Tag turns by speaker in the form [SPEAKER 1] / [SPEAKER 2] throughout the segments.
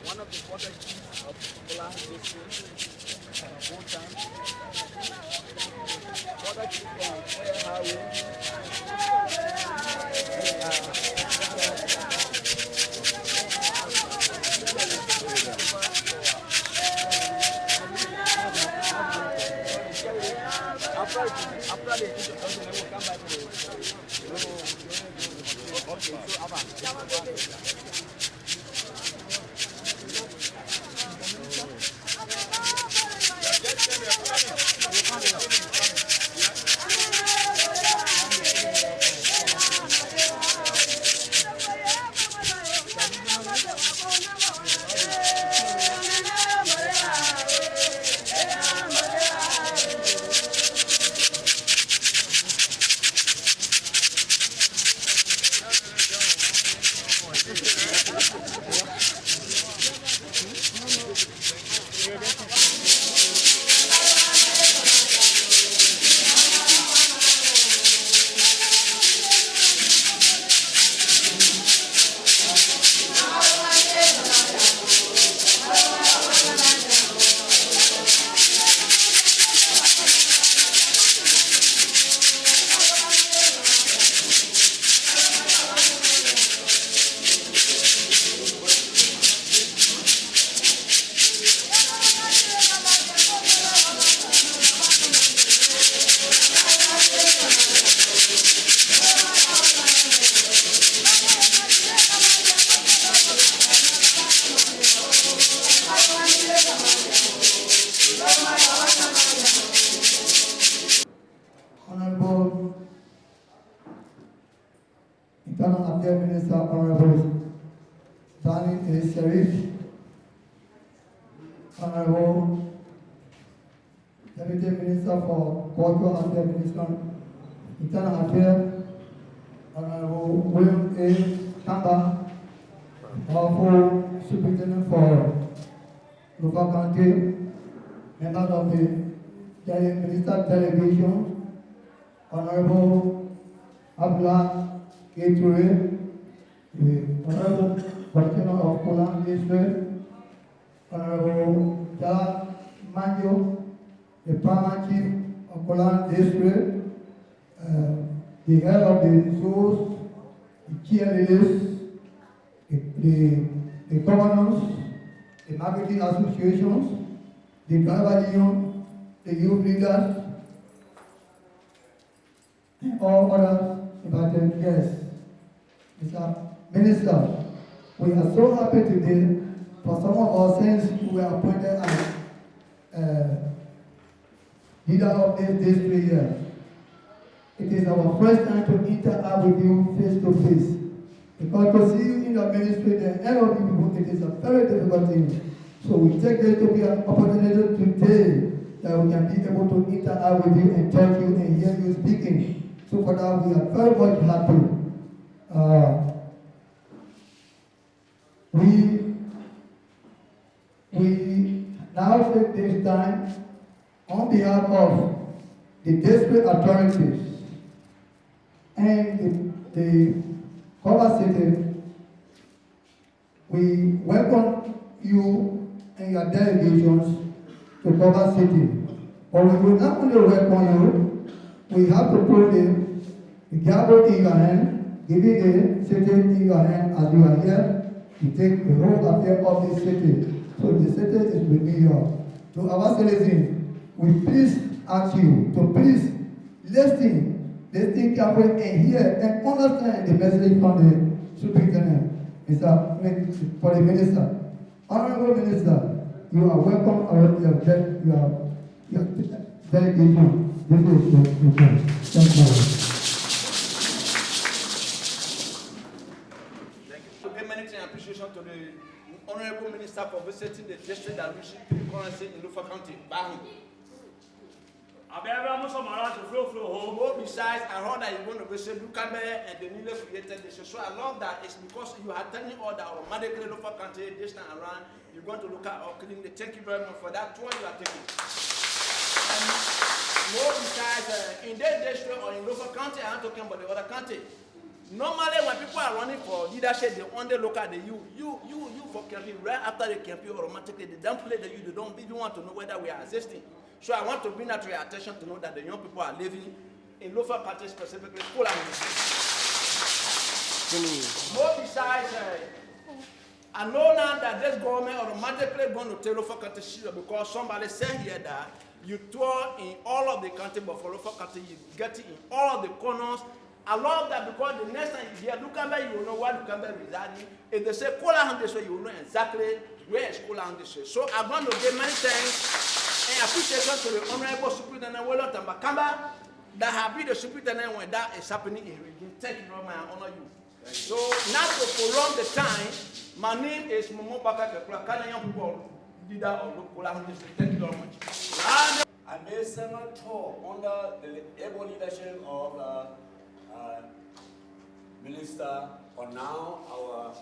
[SPEAKER 1] One of the water keys of Kolahun district, water key from after the introduction, I will come back to okay, so
[SPEAKER 2] Honorable Internal Affairs Minister, Honorable Dani A. Sharif, Honorable Deputy Minister for Cultural Affairs, Minister, Internal Affairs, Honorable William A. Kamba, powerful Superintendent for Local County, members of the Minister Delegation, Honorable Abdullah K. Ture, the Honorable Commissioner of Kolahun District, Honorable Jala Manjo, the Paramount Chief of Kolahun District, the head of the schools, the cheerleaders, the governors, the marketing associations, the driver union, the youth leaders, and all other invited guests. Mr. Minister, we are so happy today for some of our since we were appointed as leader of this district here. It is our first time to interact with you face to face. Because to see you in the ministry, the end of you, it is a very difficult thing. So we take this to be an opportunity today that we can be able to interact with you and talk to you and hear you speaking. So for that, we are very much happy. We now take this time on behalf of the district authorities and the Koba City, we welcome you and your delegations to Koba City. But we will not only welcome you, we have to put the gavel in your hand, give it the city in your hand as you are here. You take the whole affair of the city. So the city is with New York. To our citizens, we please ask you to please listen carefully and hear and understand the message from the superintendent. For the minister. Honorable Minister, you are welcome. Your delegation. This is your report. Thank you.
[SPEAKER 1] Humanity and appreciation to the Honorable Minister for visiting the district that reached currency in Lufa County. Besides, I heard that you're going to visit Lukambe and the newly created district. So I love that. It's because you are telling all that automatically Lufa County this time around, you're going to look at our clinic. Thank you very much for that tour you are taking. And more besides, in that district or in Lufa County, I'm talking about the other county. Normally, when people are running for leadership, they want to look at the you for campaign. Right after the campaign, automatically they don't play the you. They don't even want to know whether we are existing. So I want to bring that to your attention to know that the young people are living in Lofa County, specifically Kolahun. More besides, I know now that this government automatically going to take Lofa County serious because somebody said here that you tour in all of the country, but for Lofa County you get it in all of the corners. I love that because the next time you hear Lukambe, you will know where Lukambe residing. If they say Kolahun this way, you will know exactly where is Kolahun this way. So I'm going to give many thanks and appreciation to the Honorable Superintendent Welo Tambakamba that have been the superintendent when that is happening in region. Thank you very much, I honor you. So not to prolong the time, my name is Momo Baka Kekula, Kana young people leader of Kolahun district. Thank you very much.
[SPEAKER 3] I made several tours under the able leadership of Minister, or now our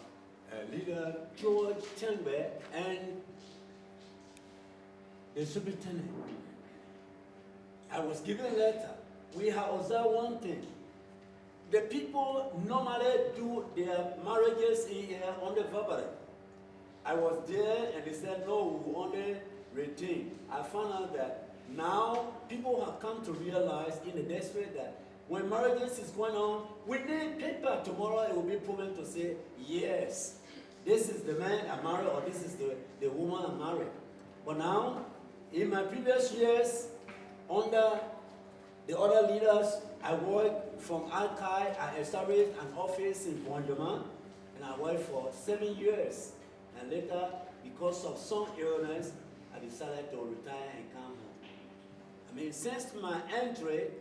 [SPEAKER 3] leader George Tenbe and the superintendent. I was given a letter. We have observed one thing. The people normally do their marriages in here on the verbal. I was there and they said, no, we will only retain. I found out that now people have come to realize in the district that when marriages is going on, we need paper. Tomorrow it will be proven to say, yes, this is the man I married or this is the woman I married. But now, in my previous years, under the other leaders, I worked from Alkai. I established an office in Bonjaman, and I worked for 7 years. And later, because of some illness, I decided to retire and come home. I mean, since my entry,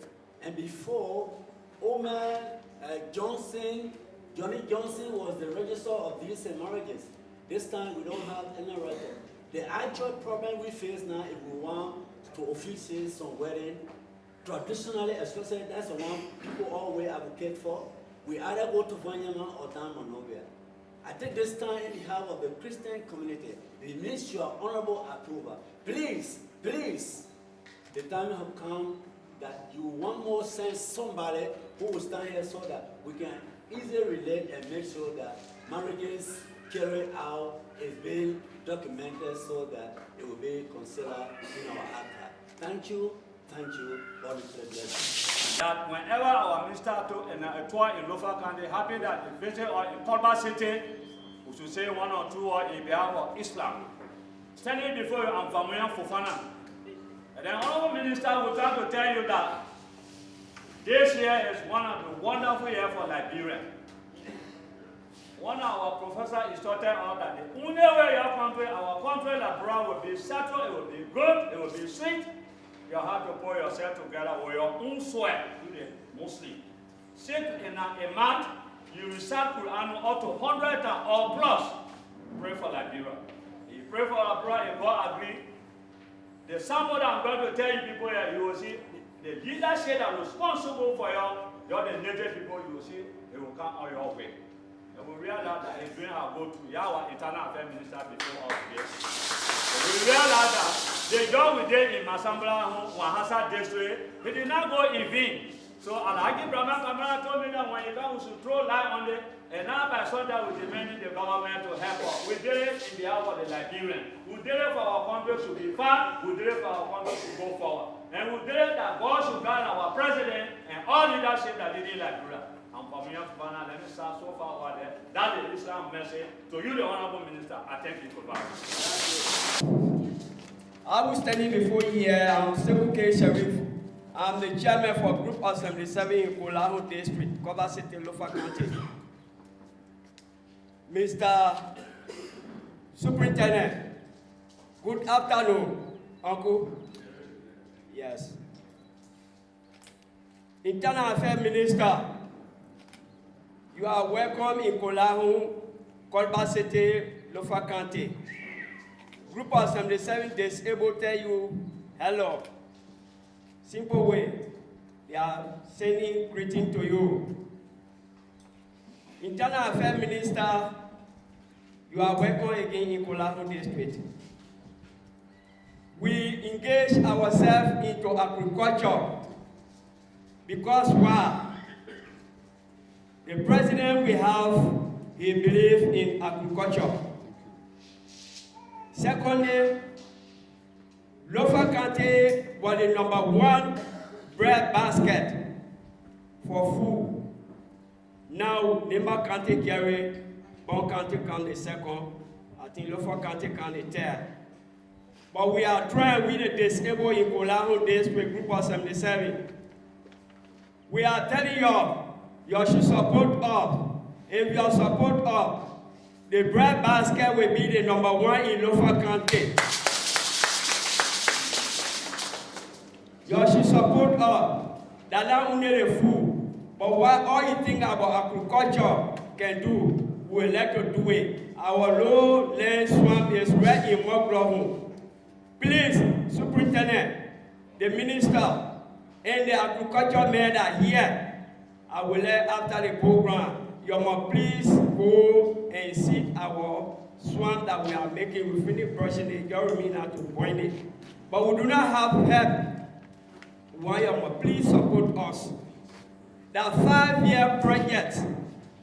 [SPEAKER 3] and before, Johnny Johnson was the registrar of these marriages. This time we don't have any record. The actual problem we face now is we want to officiate some wedding. Traditionally, especially that's the one people always advocate for. We either go to Vanyaman or down Monrovia. I take this time in behalf of the Christian community. It needs your honorable approval. Please, please, the time has come that you one more send somebody who will stand here so that we can easily relate and make sure that marriages carried out is being documented so that it will be considered in our archive. Thank you, God bless you.
[SPEAKER 4] That whenever our minister took a tour in Lofa County, happy that the visit or in Kolba City, we should say one or two or in behalf of Islam. Standing before you, I'm Famuyan Fofana. And then our minister will try to tell you that this year is one of the wonderful years for Liberia. One of our professors instructed us that the only way our country, Liberia, will be settled, it will be good, it will be sweet. You have to put yourself together with your own sweat, you the Muslim. Sit in a mat, you recite Quran up to 100 or plus. Pray for Liberia. You pray for Liberia, if God agree. The sample that I'm going to tell you people here, you will see the leadership that is responsible for you're the native people, you will see it will come on your way. And we realize that it's doing our go to our internal affairs minister before us today. We realize that the job we did in Masambla, Wahasa district, we did not go in vain. So Alhaji Brahma Kamara told me that when you come, we should throw light on it. And now by Sunday, we demanded the government to help us. We did it in behalf of the Liberians. We did it for our country to be far. We did it for our country to go forward. And we did it that God should guide our president and all leadership that did in Liberia. And for me, let me start so far over there. That is Islam message to you, the Honorable Minister. I thank you for that.
[SPEAKER 5] I was standing before you here. I'm Sekou K. Sharif. I'm the chairman for Group Assembly 7 in Kolahun District, Koba City, Lofa County. Mr. Superintendent, good afternoon, Uncle. Yes. Internal Affairs Minister, you are welcome in Kolahun, Koba City, Lofa County. Group Assembly 7 disabled tell you hello. Simple way, they are sending greeting to you. Internal Affairs Minister, you are welcome again in Kolahun District. We engage ourselves into agriculture because why? The president we have, he believes in agriculture. Secondly, Lofa County was the #1 bread basket for food. Now, Nimba County carry, Bon County come the second, I think Lofa County come the third. But we are trying with the disabled in Kolahun District Group Assembly 7. We are telling you should support us. If you support us, the bread basket will be the #1 in Lofa County. You should support us. That not only the food, but what all you think about agriculture can do, we will let you do it. Our lowland swamp is right in Kolahun. Please, Superintendent, the Minister, and the agriculture men are here. I will let after the program, you must please go and see our swamp that we are making. We finish brushing it, just remain now to point it. But we do not have help. Why you must please support us. That 5-year project,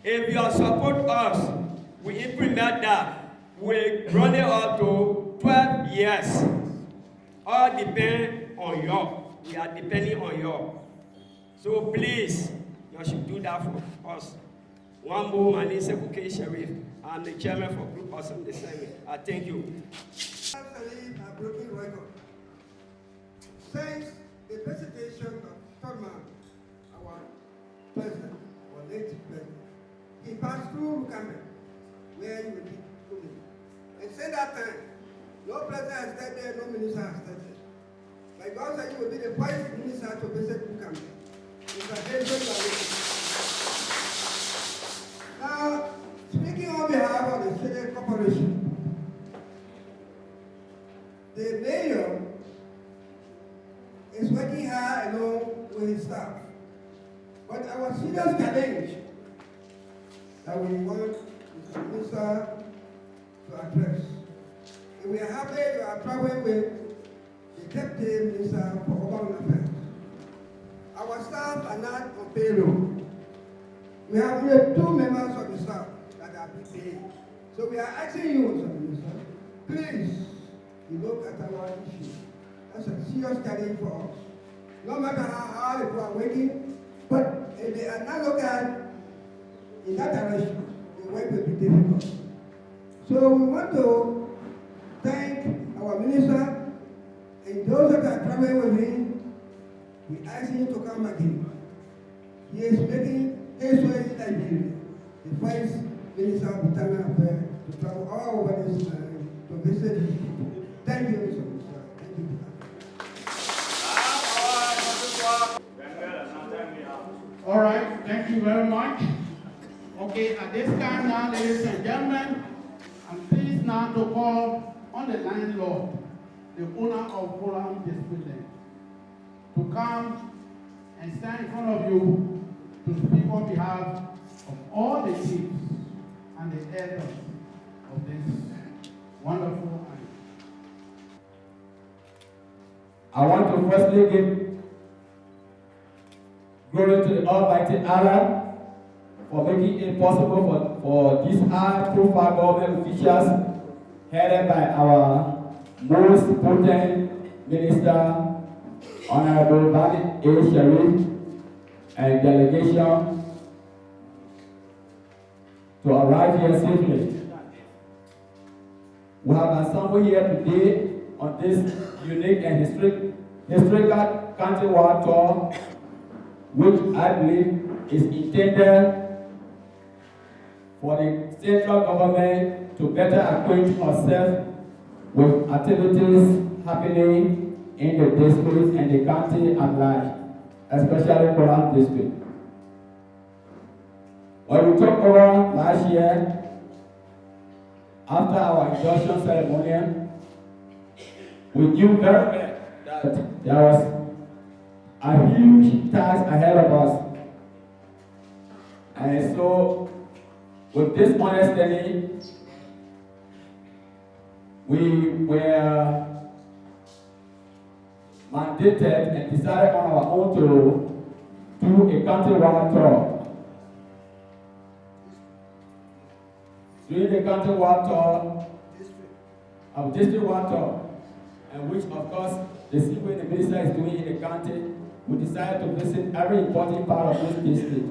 [SPEAKER 5] if you support us, we implement that. We run it up to 12 years. All depend on you. We are depending on you. So please, you should do that for us. One more, my name is Sekou K. Sharif. I'm the chairman for Group Assembly 7. I thank you.
[SPEAKER 6] A broken record. Since the presentation of Thurman, our president, our late president, he passed through Lukambe, where you will be going. And since that time, no president has stayed there, no minister has stayed there. But God said you will be the first minister to visit Lukambe. It's a very good. Now, speaking on behalf of the city corporation, the mayor is working hard along with his staff. But our serious challenge that we want the minister to address. And we are happy you are traveling with the Deputy Minister for Urban Affairs. Our staff are not on payroll. We have only 2 members of the staff that are being paid. So we are asking you, Mr. Minister, please, you look at our issue. That's a serious challenge for us. No matter how hard people are working, but if they are not looking at in that direction, the work will be difficult. So we want to thank our minister and those that are traveling with him. We ask him to come again. He is making his way in Nigeria, the first minister of internal affairs, to travel all over this land to visit his people. Thank you, Mr. Minister. Thank you.
[SPEAKER 7] All right, thank you very much. Okay, at this time now, ladies and gentlemen, I'm pleased now to call on the landlord, the owner of Kolahun District, to come and stand in front of you to speak on behalf of all the chiefs and the elders of this wonderful island.
[SPEAKER 8] I want to firstly give glory to the Almighty Allah for making it possible for these high-profile government officials headed by our most potent minister, Honorable Visits A. Sharif, and delegation to arrive here safely. We have assembled here today on this unique and historical county-wide tour, which I believe is intended for the central government to better acquaint ourselves with activities happening in the district and the county at large, especially Kolahun district. When we took over last year, after our induction ceremony, we knew very well that there was a huge task ahead of us. And so, with this understanding, we were mandated and decided on our own to do a county-wide tour. During the county-wide tour, our district-wide tour, and which of course the same way the minister is doing in the county, we decided to visit every important part of this district.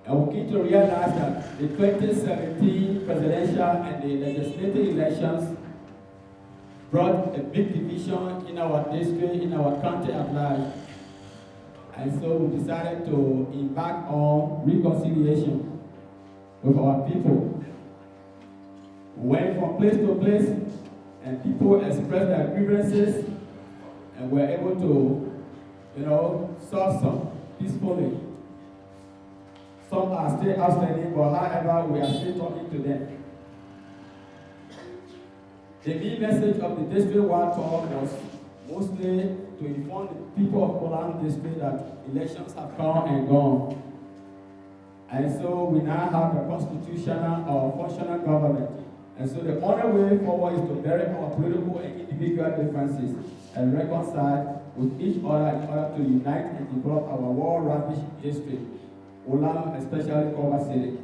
[SPEAKER 8] And we came to realize that the 2017 presidential and the legislative elections brought a big division in our district, in our county at large. And so we decided to embark on reconciliation with our people. We went from place to place, and people expressed their grievances, and were able to, solve some peacefully. Some are still outstanding, but however, we are still talking to them. The main message of the district-wide tour was mostly to inform the people of Kolahun district that elections have come and gone. And so we now have a constitutional or functional government. And so the only way forward is to bury our political and individual differences and reconcile with each other in order to unite and develop our war-ravaged district, Kolahun, especially Koba City.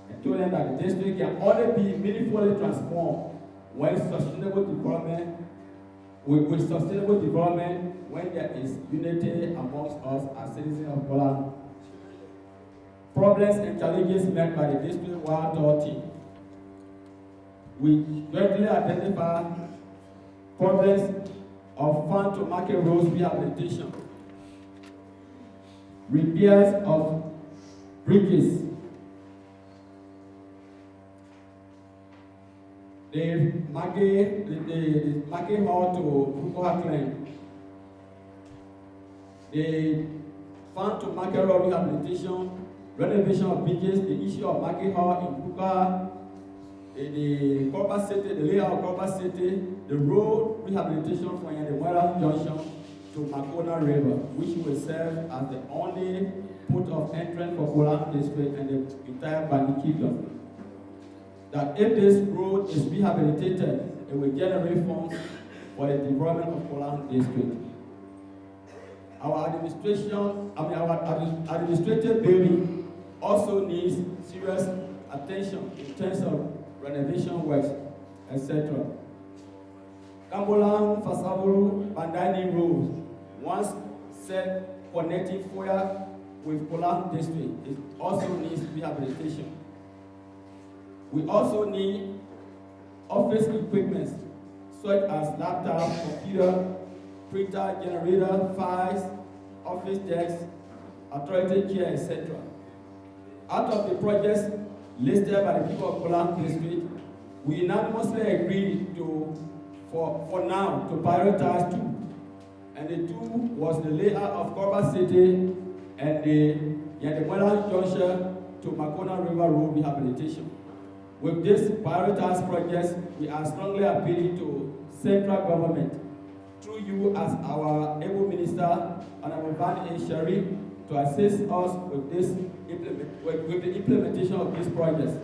[SPEAKER 8] I told them that the district can only be meaningfully transformed when sustainable development, with sustainable development when there is unity amongst us as citizens of Kolahun. Problems and challenges met by the district-wide tour team. We greatly identify problems of farm-to-market roads rehabilitation, repairs of bridges, the market hall to Pukoha Claim, the farm-to-market road rehabilitation, renovation of bridges, the issue of market hall in Pukoha, the Koba City, the layout of Koba City, the road rehabilitation from Yandewara Junction to Makona River, which will serve as the only port of entrance for Kolahun district and the entire Bani Kingdom. That if this road is rehabilitated, it will generate funds for the development of Kolahun district. Our administrative building also needs serious attention in terms of renovation works, etc. Kambolang Fasaburu Bandani Road, once set connecting Foya with Kolahun district, it also needs rehabilitation. We also need office equipment such as laptop, computer, printer, generator, files, office desks, authority chair, etc. Out of the projects listed by the people of Kolahun district, we unanimously agreed for now to prioritize two. And the two was the layout of Koba City and the Yandewara Junction to Makona River Road rehabilitation. With these prioritized projects, we are strongly appealing to central government, through you as our able minister, Honorable Visits A. Sharif, to assist us with the implementation of these projects.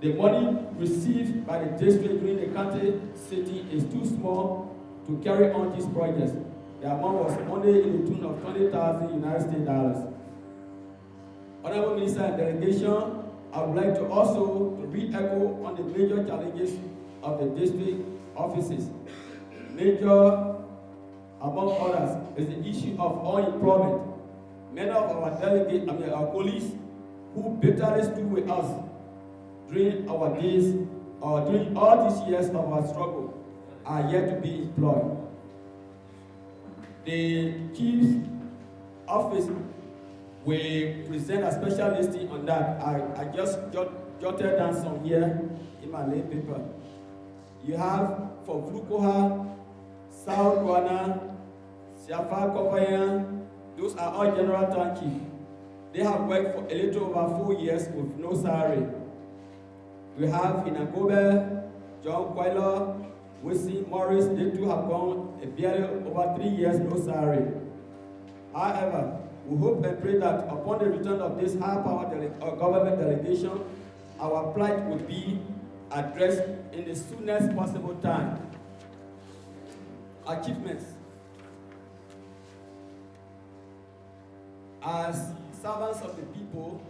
[SPEAKER 8] The money received by the district during the county city is too small to carry on these projects. The amount was only in the tune of 20,000 United States dollars. Honorable Minister and delegation, I would like to also re-echo on the major challenges of the district offices. Major, among others, is the issue of unemployment. Many of our delegates, our colleagues, who bitterly stood with us during our days, or during all these years of our struggle, are yet to be employed. The Chief's office will present a special listing on that. I just jotted down some here in my late paper. You have for Vlukoha, South Guana, Siafa Kopaya, those are all general town chiefs. They have worked for a little over 4 years with no salary. We have in Agobe, John Quayler, Wilson Morris, they too have gone a barely over 3 years, no salary. However, we hope and pray that upon the return of this high-power government delegation, our plight will be addressed in the soonest possible time. Achievements. As servants of the people,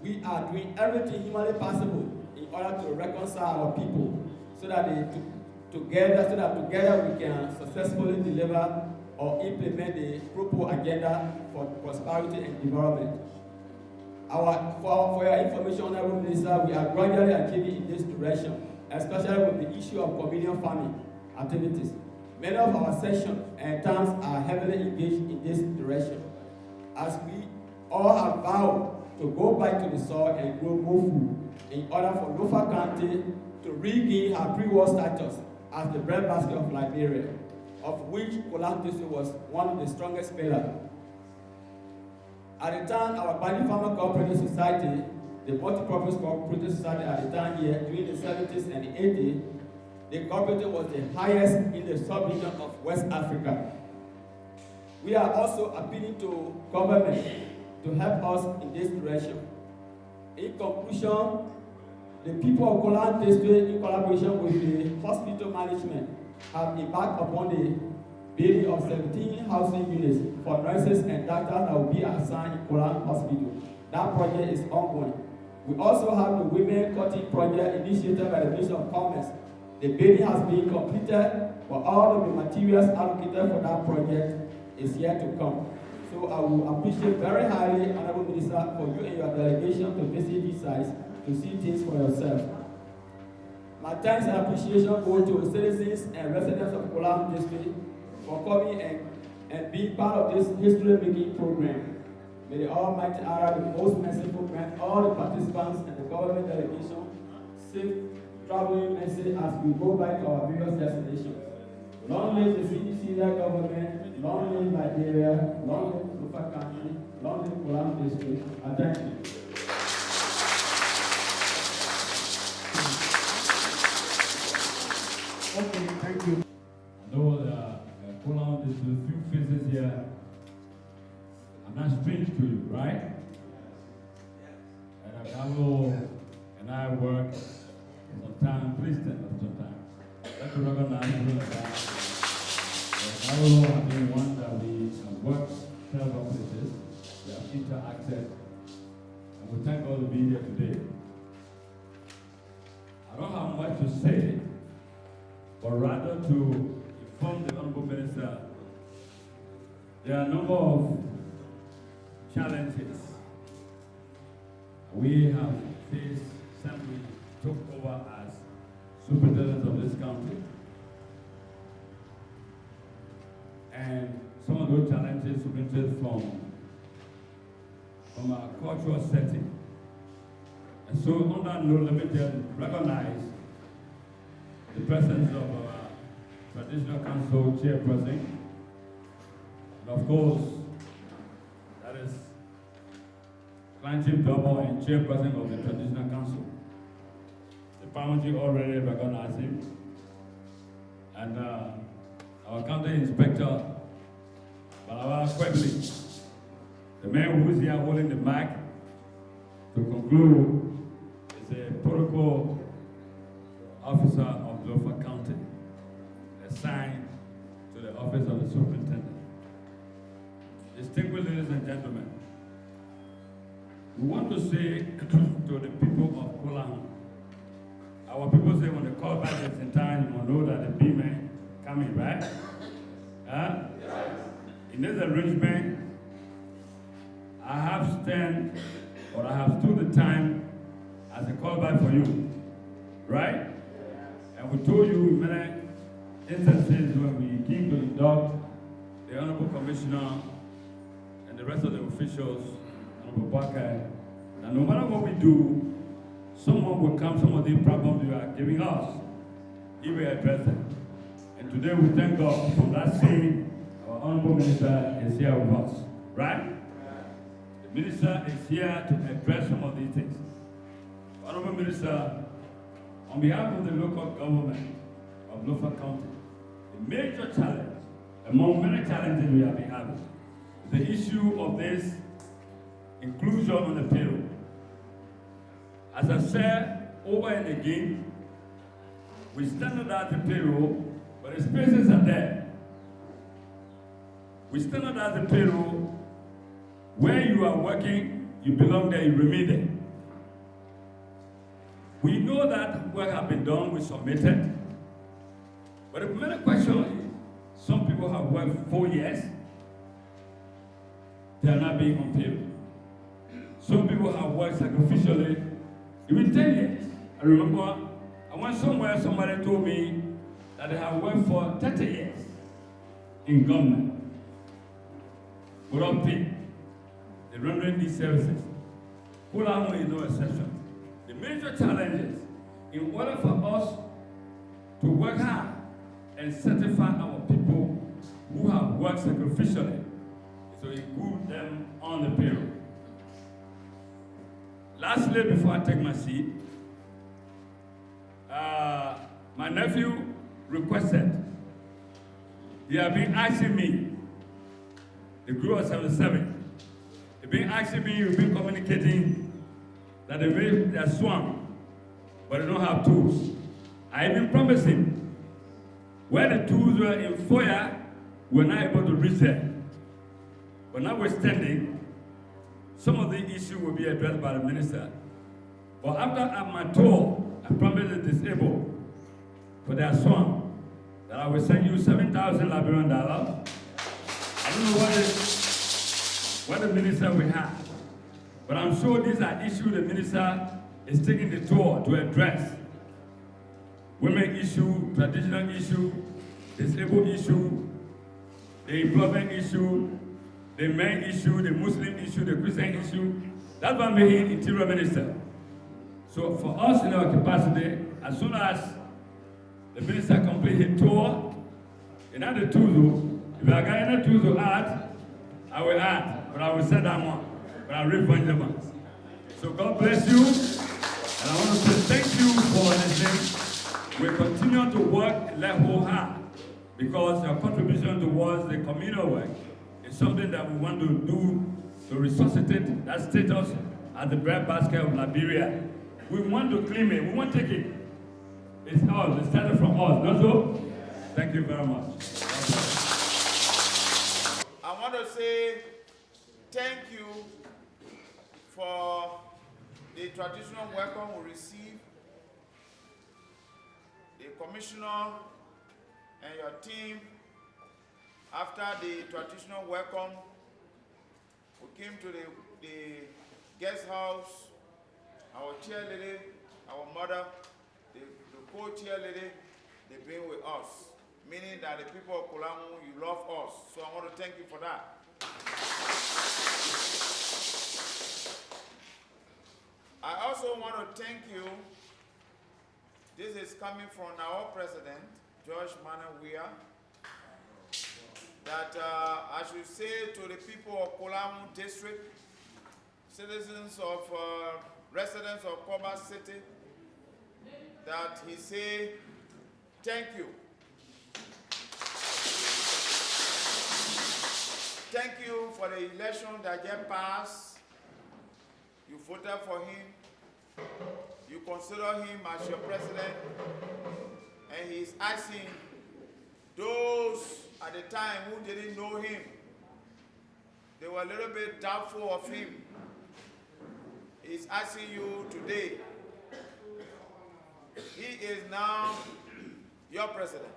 [SPEAKER 8] we are doing everything humanly possible in order to reconcile our people so that together we can successfully deliver or implement the proper agenda for prosperity and development. For your information, Honorable Minister, we are gradually achieving in this direction, especially with the issue of communal farming activities. Many of our sections and towns are heavily engaged in this direction, as we all have vowed to go back to the soil and grow more food in order for Lofa County to regain her pre-war status as the breadbasket of Liberia, of which Kolahun District was one of the strongest pillars. At the time, our Bani Farmer Cooperative Society, the multi-purpose cooperative society at the time here, during the 70s and the 80s, the cooperative was the highest in the sub-region of West Africa. We are also appealing to government to help us in this direction. In conclusion, the people of Kolahun District, in collaboration with the hospital management, have embarked upon the building of 17 housing units for nurses and doctors that will be assigned in Kolahun Hospital. That project is ongoing. We also have the Women Cutting Project initiated by the Ministry of Commerce. The building has been completed, but all of the materials allocated for that project is yet to come. So I will appreciate very highly, Honorable Minister, for you and your delegation to visit these sites to see things for yourself. My thanks and appreciation go to citizens and residents of Kolahun District for coming and being part of this history-making program. May the Almighty Allah, the most merciful, grant all the participants and the government delegation safe traveling message as we go back to our various destinations. Long live the CDC-led government, long live Liberia, long live Lofa County, long live Kolahun District. I thank you.
[SPEAKER 7] Okay, thank you.
[SPEAKER 9] I know that Kolahun District, a few faces here, I'm not strange to you, right? And Agavo and I work sometimes, please stand up sometimes. Let's recognize people like that. Agavo has been one that we have worked several places, we have interacted, and we thank God to be here today. I don't have much to say, but rather to inform the Honorable Minister there are a number of challenges we have faced since we took over as superintendents of this country. And some of those challenges originated from our cultural setting. And so under no limited recognize the presence of our Traditional Council chairperson, and of course, that is Clan Chief Double and chairperson of the Traditional Council. The Parliamentary already recognized him, and our county inspector, Balawa Kwebli, the man who is here holding the mic to conclude, is a protocol officer of Lofa County, assigned to the office of the superintendent. We want to say to the people of Kolahun, our people say when the call back is in time, you will know that the B-man coming, right? Huh? Yes. In this arrangement, I have stood the time as a callback for you, right? And we told you in many instances when we came to induct the Honorable Commissioner and the rest of the officials, Honorable Barker, that no matter what we do, someone will come, some of the problems you are giving us, he will address them. And today we thank God for that scene. Our Honorable Minister is here with us, right? The Minister is here to address some of these things. Honorable Minister, on behalf of the local government of Lofa County, the major challenge, among many challenges we have been having, is the issue of this inclusion on the payroll. As I said over and again, we standardize the payroll, but the spaces are there. We standardize the payroll. Where you are working, you belong there, you remain there. We know that work has been done, we submitted. But the main question is, some people have worked 4 years, they are not being on payroll. Some people have worked sacrificially, even 10 years. I remember, I went somewhere, somebody told me that they have worked for 30 years in government without pay. They're rendering these services. Kolahun is no exception. The major challenge is, in order for us to work hard and certify our people who have worked sacrificially, is to include them on the payroll. Lastly, before I take my seat, my nephew requested, he has been asking me, the group of 77, they've been asking me, we've been communicating that they are swung, but they don't have tools. I even promised him, where the tools were in foyer, we're not able to reach them. But notwithstanding, some of the issues will be addressed by the minister. But after my tour, I promised the disabled for their swung that I will send you 7,000 Liberian dollars. I don't know what the minister will have. But I'm sure these are issues the minister is taking the tour to address. Women issue, traditional issue, disabled issue, the employment issue, the men issue, the Muslim issue, the Christian issue. That's why I'm being Interior Minister. So for us in our capacity, as soon as the minister completes his tour, in other tools, if I got any tools to add, I will add, but I will set that one. But I refund them. So God bless you. And I want to say thank you for listening. We continue to work left whole hard because your contribution towards the communal work is something that we want to do to resuscitate that status as the breadbasket of Liberia. We want to claim it. We want to take it. It's ours. It started from us. Not so? Thank you very much.
[SPEAKER 1] I want to say thank you for the traditional welcome we received. The commissioner and your team, after the traditional welcome, we came to the guest house. Our chair lady, our mother, the co-chair lady, they've been with us, meaning that the people of Kolahun, you love us. So I want to thank you for that. I also want to thank you. This is coming from our president, George Manawia, that I should say to the people of Kolahun district, citizens of, residents of Koba City, that he say, thank you. Thank you for the election that just passed. You voted for him. You consider him as your president. And he's asking those at the time who didn't know him, they were a little bit doubtful of him. is asking you today. He is now your president.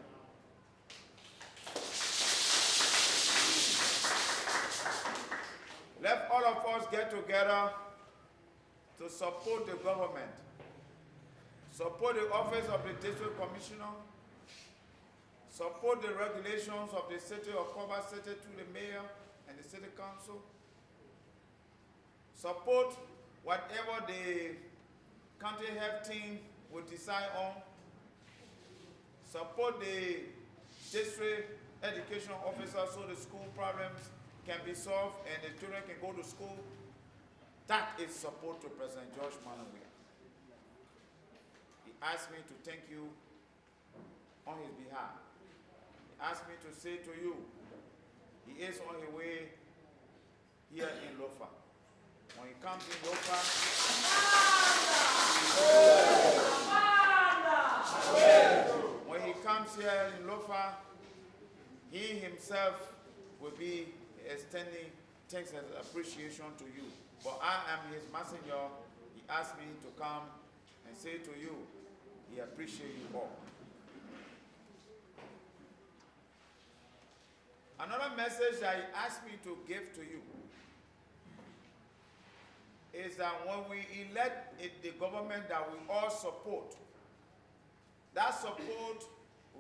[SPEAKER 1] Let all of us get together to support the government, support the office of the district commissioner, support the regulations of the city of Koba City to the mayor and the city council, support whatever the county health team will decide on, support the district education officer so the school problems can be solved and the children can go to school. That is support to President George Manawia. He asked me to thank you on his behalf. He asked me to say to you, he is on his way here in Lofa. When he comes in Lofa, when he comes here in Lofa, he himself will be extending thanks and appreciation to you. But I am his messenger. He asked me to come and say to you, he appreciates you all. Another message that he asked me to give to you is that when we elect the government that we all support, that support,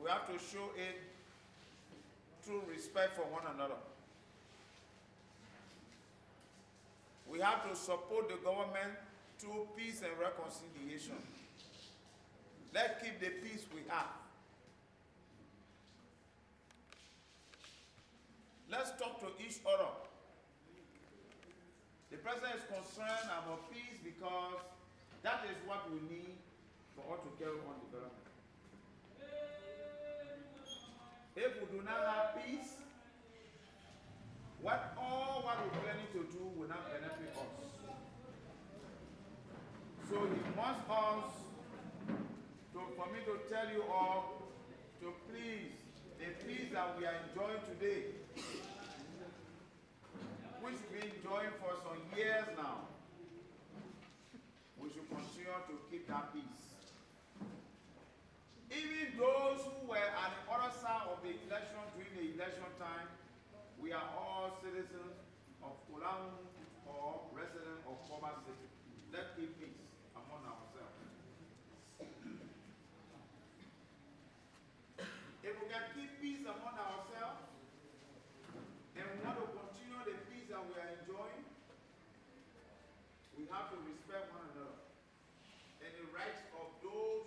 [SPEAKER 1] we have to show it through respect for one another. We have to support the government through peace and reconciliation. Let's keep the peace we have. Let's talk to each other. The president is concerned about peace because that is what we need for us to carry on development. If we do not have peace, what we're planning to do will not benefit us. So he wants us for me to tell you all to please, the peace that we are enjoying today, which we've been enjoying for some years now, we should continue to keep that peace. Even those who were at the other side of the election during the election time, we are all citizens of Kolahun or residents of Koba City. Let's keep peace among ourselves. If we can keep peace among ourselves, and we want to continue the peace that we are enjoying, we have to respect one another and the rights of those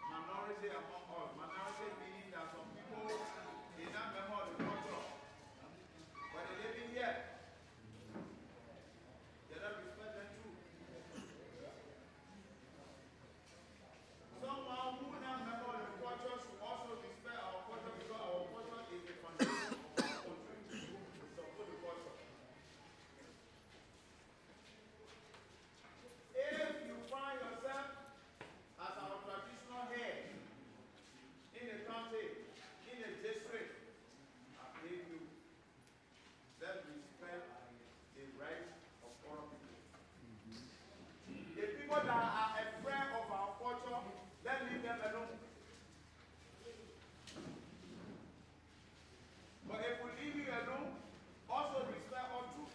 [SPEAKER 1] minority among us. Minority meaning that some people are not members of the culture, but they live in here. They don't respect them too. Someone who is not member of the culture should also respect our culture because our culture is the foundation of our country. We support the culture. If you find yourself as our traditional head in the county, in the district, I beg you, let's respect the rights of other people. The people that are afraid of our culture, let's leave them alone. But if we leave you alone, also respect us too.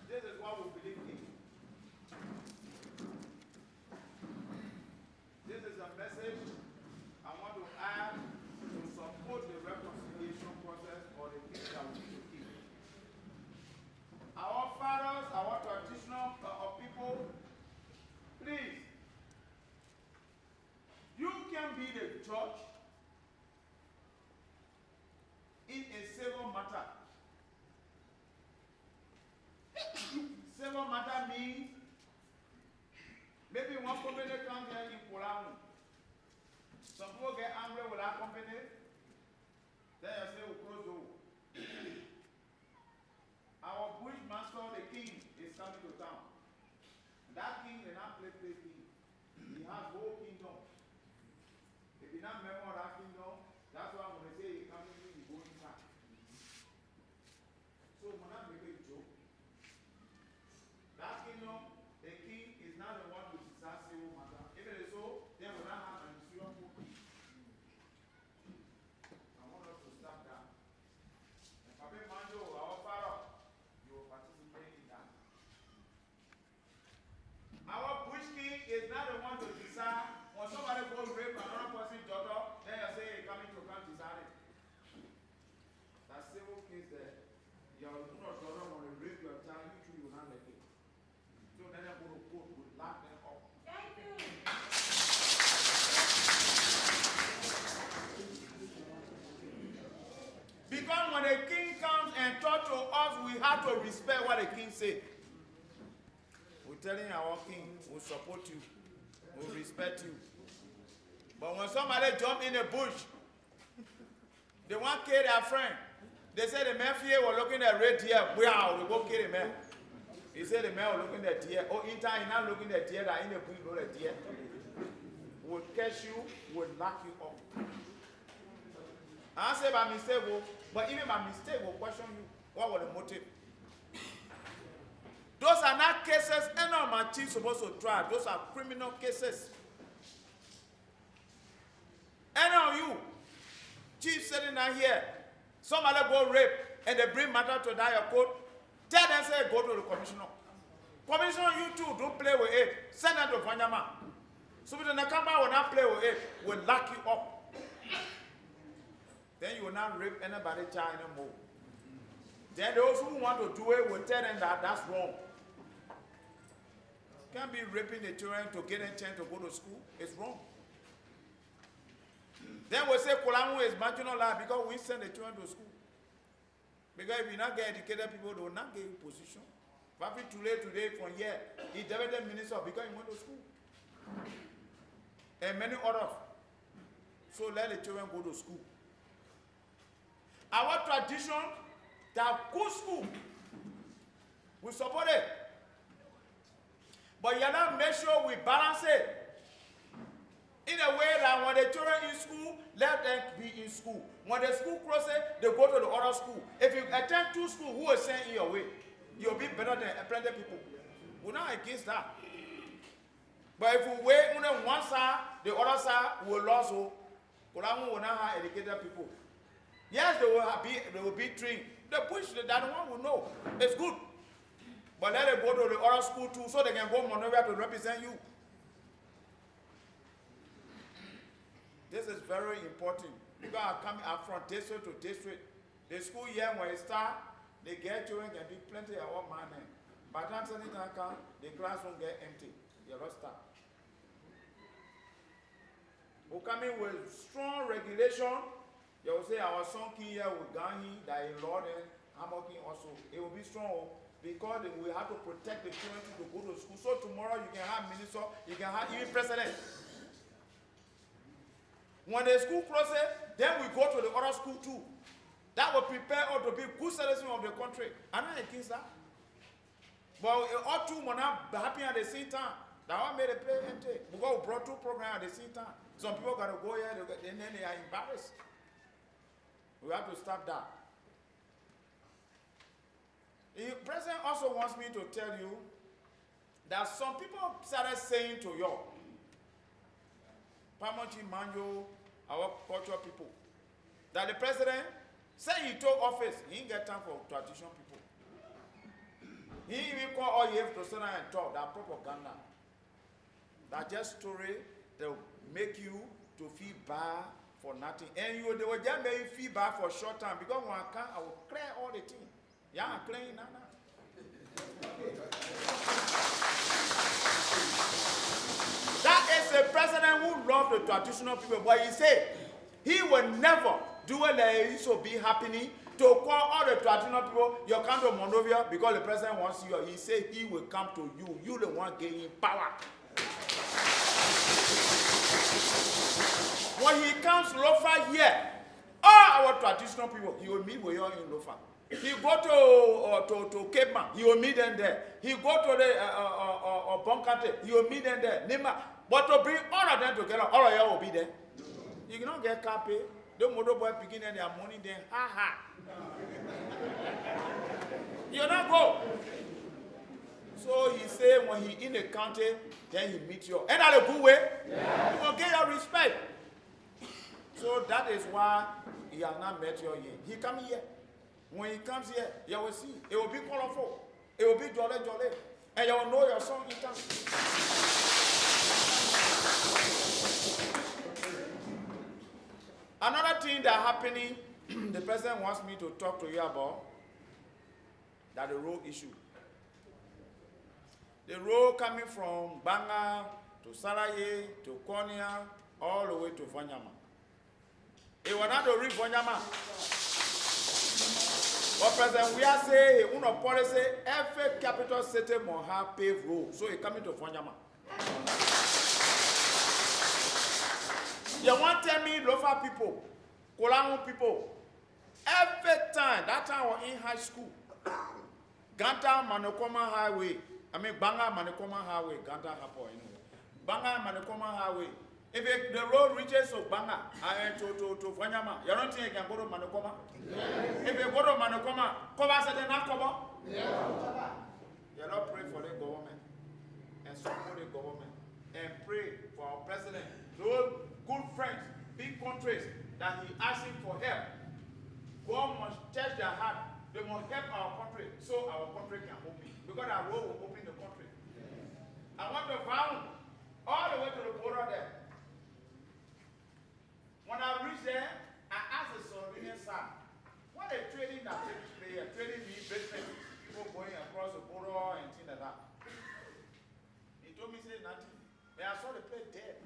[SPEAKER 1] This is what we believe in. This is a message I want to add to support the reconciliation process or the peace that we need to keep. Our fathers, our traditional people, please, you can be the judge in a civil matter. Civil matter means maybe one company comes here in Kolahun. Some people get angry with that company. Then you say, we'll close the door. Our bush master, the king, is coming to town. That king did not play king. He has whole kingdom. If you're not member of that kingdom, that's why when they say he's coming, he's going back. So we're not making a joke. Your daughter want to rape your child, you will not let it. So then they go to court, will lock them up.
[SPEAKER 10] Thank you.
[SPEAKER 1] Because when the king comes and talk to us, we have to respect what the king says. We're telling our king, we'll support you, we'll respect you. But when somebody jump in the bush, they want to kill their friend. They say the man here was looking at red deer. Wow, they go kill the man. He said the man was looking at deer. Oh, in time, he's not looking at deer, that in the bush, not at deer. Will catch you, will knock you up. I say by mistake, but even by mistake, will question you. What was the motive? Those are not cases any of my chiefs supposed to try. Those are criminal cases. Any of you, chief sitting down here, somebody go rape and they bring matter to your court, tell them say go to the commissioner. Commissioner, you too, don't play with it. Send them to Vanyama. So the Nakamba will not play with it, will lock you up. Then you will not rape anybody child anymore. Then those who want to do it will tell them that that's wrong. Can't be raping the children to get a chance to go to school. It's wrong. Then we say Kolahun is marginal life because we send the children to school. Because if you not get educated people, they will not get in position. Papi Tule today from here, he deputy minister because he went to school. And many others. So let the children go to school. Our tradition, that good school, we support it. But you have to make sure we balance it. In a way that when the children in school, let them be in school. When the school closes, they go to the other school. If you attend two schools, who will send you away? You'll be better than plenty people. We're not against that. But if we wait on one side, the other side will lose. Kolahun will not have educated people. Yes, they will be trained. The push, that one will know. It's good. But let them go to the other school too so they can go Monrovia to represent you. This is very important. Because I come out from district to district. The school year when it starts, the girl children can be plenty of all money. By the time something comes, the class won't get empty. They will start. We come in with strong regulation. They will say our son here with Gahi, that is Lord and Hamokin also. It will be strong because we have to protect the children to go to school. So tomorrow you can have minister, you can have even president. When the school closes, then we go to the other school too. That will prepare us to be good citizens of the country. I'm not against that. But all two will not be happy at the same time. That one made a play empty. Because we brought two programs at the same time. Some people got to go here, and then they are embarrassed. We have to stop that. The president also wants me to tell you that some people started saying to you, Pamochi Manjo, our cultural people, that the president said he took office, he didn't get time for traditional people. He even called all you have to sit down and talk, that propaganda. That just story that will make you to feel bad for nothing. And they will just make you feel bad for a short time because when I come, I will clear all the things. Yeah, I'm clearing now. That is a president who loves the traditional people, but he said he will never do it like it should be happening to call all the traditional people, you come to Monrovia because the president wants you. He said he will come to you. You the one gaining power. When he comes to Lofa here, all our traditional people, he will meet with you in Lofa. He go to Cape Man, he will meet them there. He go to the Bonkate, he will meet them there. But to bring all of them together, all of you will be there. You cannot get copy. The motor boy begin their money then, ha ha. You not go. So he said when he in the country, then he meet you. And that's a good way. Yeah. You will get your respect. So that is why he has not met you yet. He come here. When he comes here, you will see. It will be colorful. It will be jolly, jolly. And you will know your song in time. Another thing that happening, the president wants me to talk to you about, That's the road issue. The road coming from Banga to Saraye to Konya all the way to Vanyama. It was not to reach Vanyama. But President, we are saying, one of policy, every capital city must have paved road. So it coming to Vanyama. You want to tell me, Lofa people, Kolahun people, every time, that time I was in high school, Ganta Manokoma Highway, Banga Manokoma Highway, Ganta Hapo, anyway. Banga Manokoma Highway. If the road reaches to Banga to Vanyama, you don't think you can go to Manokoma? Yeah. If you go to Manokoma, Koba said not Koba? Yeah. You not pray for the government and support the government and pray for our president, those good friends, big countries that he asking for help. God must touch their heart. They must help our country so our country can open. Because our road will open the country. Yeah. I want to found all the way to the border there. When I reached there, I asked the Slovenian son, what a trading that takes place here, trading me, business, people going across the border and things like that. He told me, say nothing. But I saw the place dead.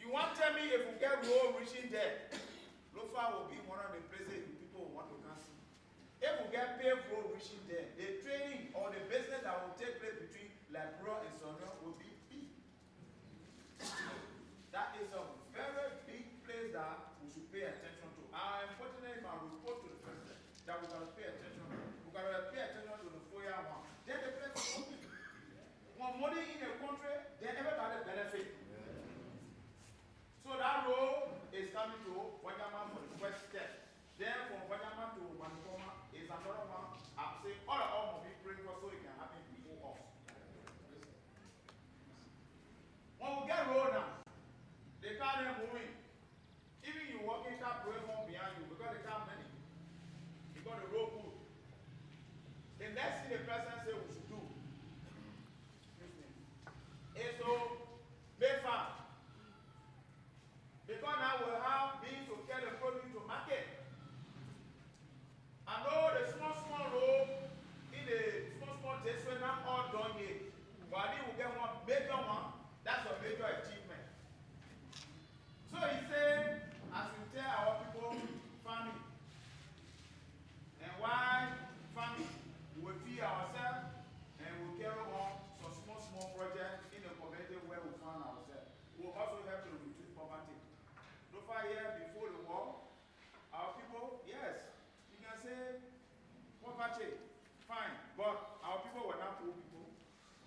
[SPEAKER 1] You want to tell me if we get road reaching there, Lofa will be one of the places people want to come see. If we get paved road reaching there, the trading or the business that will take place between Liberia and Sonia will be big. That is a very big place that we should pay attention to. I am putting in my report to the president that we're going to pay attention to. We're going to pay attention to the 4-year one. Then the place is open. When money in a country, then everybody benefit. So that road is coming to Wanyama for the first step. Then from Wanyama to Manukoma is another one. I'm saying all of us will be praying for so it can happen before us. When we get road now, the car is moving. Even you walking car going more behind you because the car many. Because the road good. The next thing the president said we should do is to be farm. Because now we have beans to carry the produce to market. I know the small road in the small district now all done here. But I will get one major one. That's a major achievement. So he said, as we tell our people, farming. And why farming? We will feed ourselves and we will carry on some small projects in the community where we find ourselves. We will also help to reduce poverty. So far here, before the war, our people, yes, you can say poverty, fine, but our people were not poor people.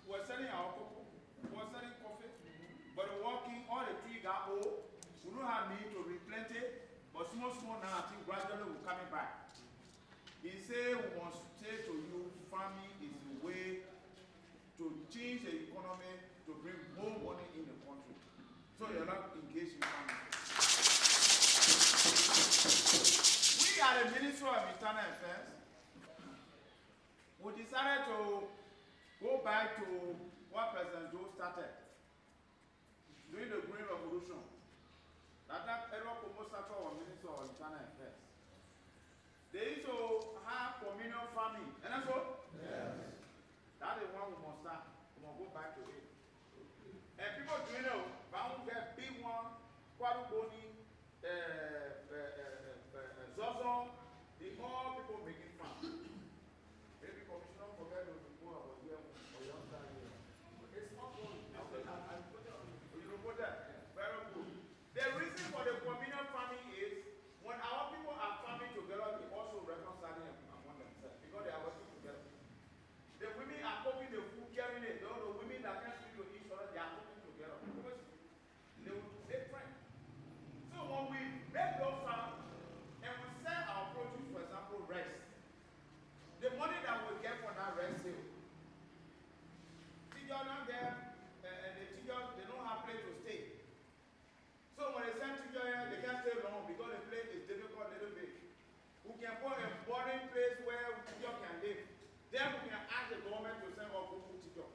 [SPEAKER 1] We were selling our cocoa, we were selling coffee, but working, all the trees got old. We don't have need to replant it, but small now, I think gradually we're coming back. He said we must say to you, farming is the way to change the economy, to bring more money in the country. So you're not engaged in farming. We are the Ministry of Internal Affairs. We decided to go back to what President Joe started during the Green Revolution. That era almost started our Ministry of Internal Affairs. They used to have communal farming. And that's all? Yes. That is one we must start. We must go back to it. And people doing it, but we get big one, Kwaduboni, Zozo, the all people making farm. Maybe Commissioner forget to go about here or your side here. It's not going. You put that. Very good. The reason for the communal farming is when our people are farming together, they also reconciling among themselves because they are working together. The women are cooking the food, carrying it. The women that can't speak to each other, they are cooking together. Because they will make friends. So when we make those farms and we sell our produce, for example, rice, the money that we get from that rice sale, teachers not there, and the teachers they don't have place to stay. So when they send teachers here, they can't stay long because the place is difficult a little bit. We can put a boarding place where teachers can live. Then we can ask the government to send our people teachers.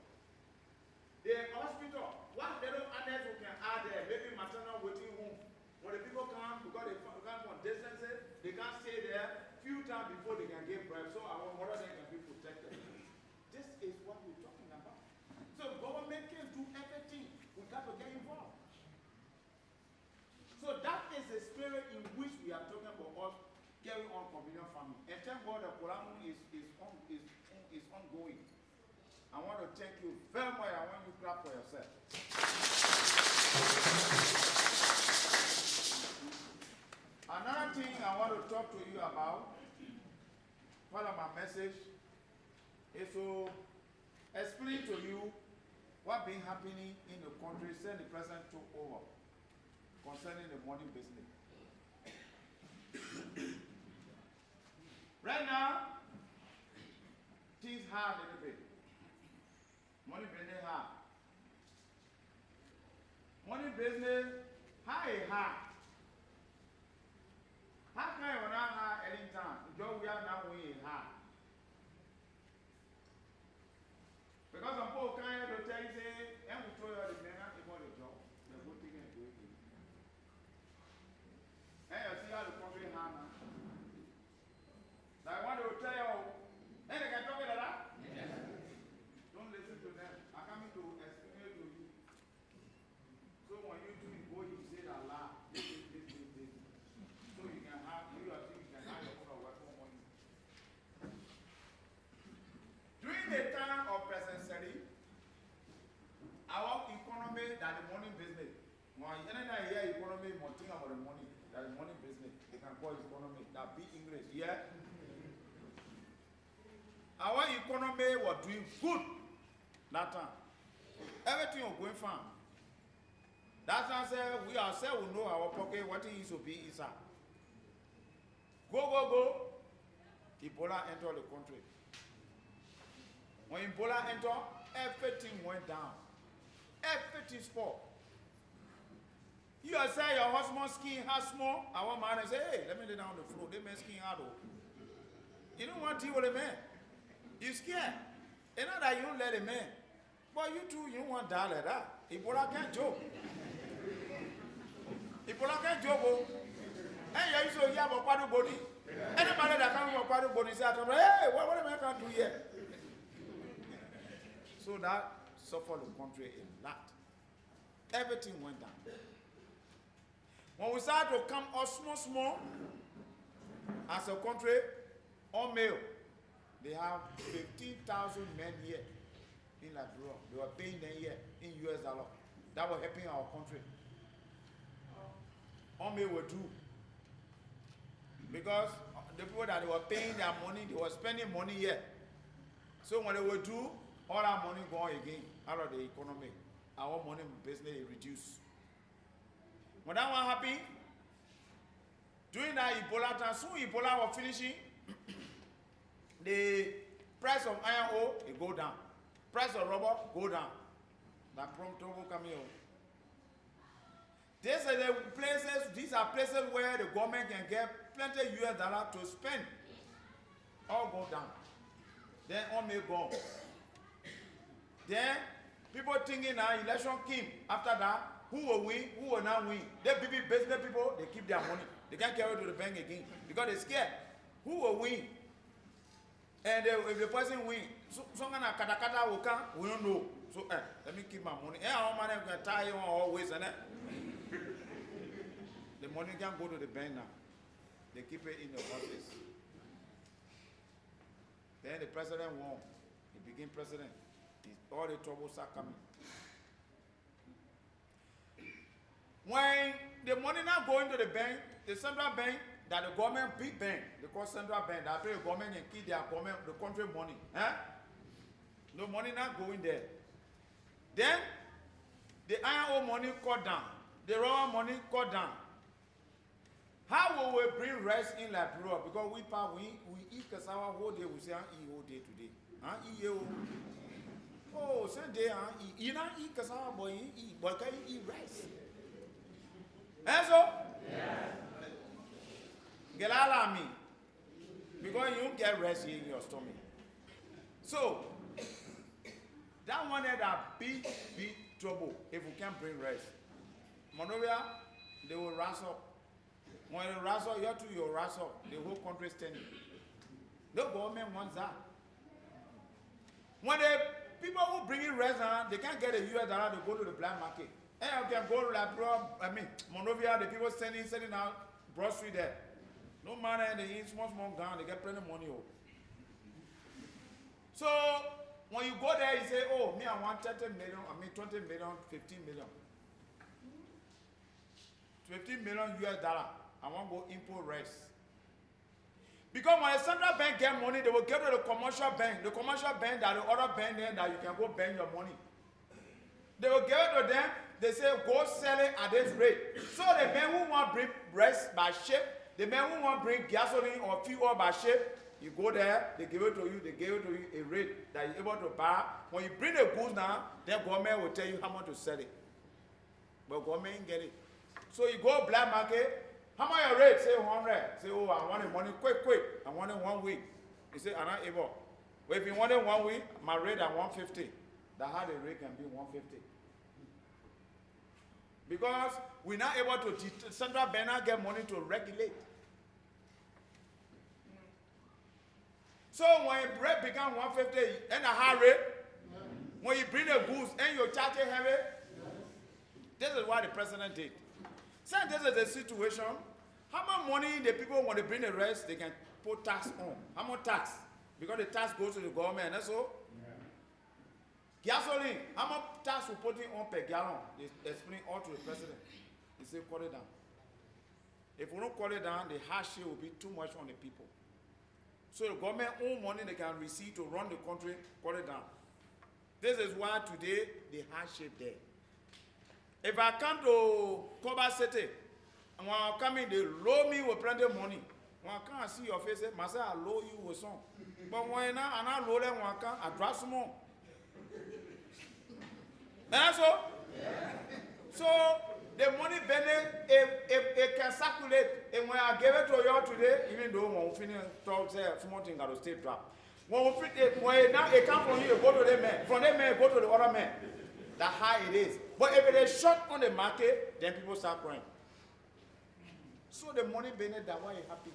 [SPEAKER 1] The hospital, what little others we can add there, maybe maternal waiting room. When the people come, because they come from distances, they can't stay there few times before they can get bread. So our mother then carry on convenient farming. And thank God the Kolahun is ongoing. I want to thank you very much. I want you to clap for yourself. Another thing I want to talk to you about, part of my message, is to explain to you what been happening in the country since the president took over concerning the money business. Right now, things hard a little bit. Money business hard. Money business hard. How can you not hard any time? Joe, we are now winning hard. Because some people can't tell you, say, and we throw you out the men and the job. They're good thing and do it. And you see how the country hard now. So I want to tell you, and they can talk like that? Yes. Don't listen to them. I'm coming to explain to you. So when you do it, go, you say that lie. This. So you can have, you can have your own weapon money. During the time of President Seri, our economy, that the money business. When you hear economy, one thing about the money, that the money business, they can call economy, that be English, yeah? Our economy was doing good that time. Everything was going fine. That's why I said we ourselves will know our pocket, what it is to be inside. Go. Ebola entered the country. When Ebola entered, everything went down. Everything spoiled. You say your husband's skin has small. Our man say, hey, let me lay down on the floor. They make skin hard. You don't want to deal with a man. You're scared. It's not that you don't let a man. But you too, you don't want to die like that. Ebola can't joke. Ebola can't joke. And you used to hear about quadru body. Anybody that comes from quadru body say, hey, what am I going to do here? So that suffered the country a lot. Everything went down. When we started to come up small, as a country, on male, they have 15,000 men here in Liberia. They were paying them here in US dollar. That was helping our country. On male were due. Because the people that they were paying their money, they were spending money here. So when they were due, all our money gone again out of the economy. Our money business reduced. When that one happened, during that Ebola time, soon Ebola was finishing, the price of iron ore, it go down. Price of rubber, go down. That prompt will come here. These are the places, these are places where the government can get plenty US dollar to spend. All go down. Then all may go. Then people thinking now election came. After that, who will win, who will not win? The big business people, they keep their money. They can't carry it to the bank again because they're scared. Who will win? And if the person win, some kind of katakata will come, we don't know. So let me keep my money. Our money can tie you always, and the money can't go to the bank now. They keep it in the office. Then the president won. He became president. All the troubles start coming. When the money now go into the bank, the central bank, that the government big bank, they call central bank, that pay the government and keep their government, the country money. No money not going there. Then the iron ore money cut down, the rubber money cut down. How will we bring rest in Liberia? Because we eat cassava whole day, we say eat whole day today. Oh, Sunday, you don't eat cassava, boy, you eat, but can you eat rice? And so? Yes. Get out of me. Because you don't get rest in your stomach. So, that one had a big trouble if we can't bring rest. Monrovia, they will rise up. When they rise up, you too, you'll rise up. The whole country is standing. No government wants that. When the people who bring in rest, they can't get a US dollar to go to the black market. And you can go to Liberia, Monrovia, the people sending out grocery there. No matter they eat small gun, they get plenty of money. Oh. So when you go there, you say, oh, me, I want 30 million, 20 million, 15 million. 15 million US dollar. I want to go import rice. Because when the central bank get money, they will give to the commercial bank. The commercial bank that the other bank there that you can go bank your money. They will give it to them. They say, go sell it at this rate. So the men who want to bring rice by ship, the men who want to bring gasoline or fuel by ship, you go there, they give it to you, they give it to you a rate that you're able to buy. When you bring the goods now, then government will tell you how much to sell it. But government ain't get it. So you go black market, how much your rate? Say 100. Say, oh, I want the money quick. I want it 1 week. You say, I'm not able. But if you want it 1 week, my rate at 150. That's how the rate can be 150. Because we're not able to, central bank not get money to regulate. So when your rate become 150 and a high rate, when you bring the goods and you charge it heavy, this is what the president did. So this is the situation. How much money the people want to bring the rest, they can put tax on. How much tax? Because the tax goes to the government, that's all. Yeah. Gasoline, how much tax we put on per gallon? They explain all to the president. He say, cut it down. If we don't cut it down, the hardship will be too much on the people. So the government own money they can receive to run the country, cut it down. This is why today the hardship there. If I come to Koba City, and when I come in, they load me with plenty of money. When I can't see your face, I say I load you with some. But when I load them, when I come, I drop some more. And so, so the money benefit, it can circulate. And when I give it to you today, even though when we finish talk, say small thing got to stay drop. When it comes from you, go to the man. From the man, go to the other man. That's how it is. But if it is short on the market, then people start crying. So the money benefit, that's why you're happy.